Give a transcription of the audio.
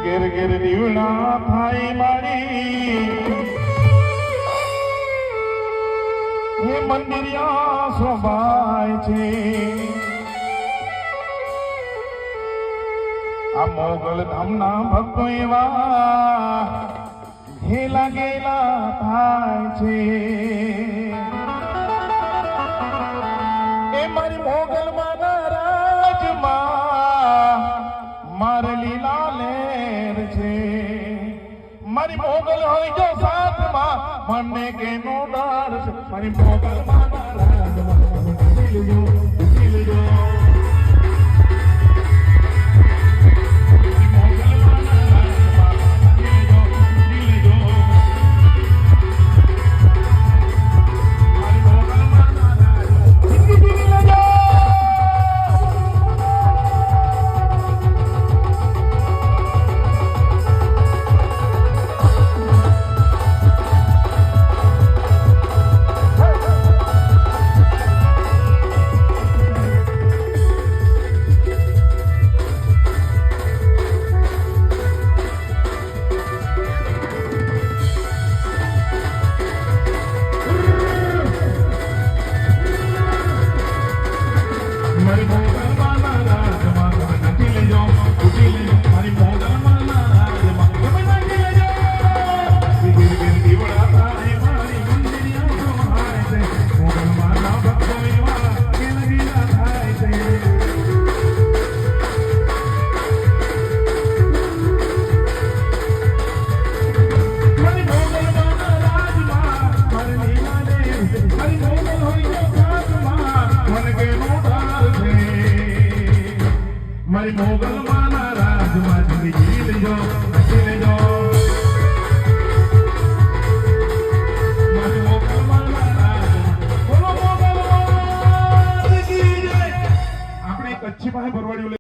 ઘેર ઘેર દીવડા થાય મારી હે મંદિરિયા શોભાય છે આ મોગલ ધામના ભક્તો એવા ઘેલા ગેલા થાય છે એ મારી મોગલ માના રાજમાં મારે લીલા લેર છે મારી મોગલ હોય જો સાથમાં મને કેનો ડર છે મારી મોગલ માના રાજમાં દિલજો દિલજો મારી મોગલ માના રાજમાં જીવી લેજો હસી લેજો મારી મોગલ માના રાજમાં બોલો મોગલ માત કી જય આપણે કચ્છી પાસે ભરવાડી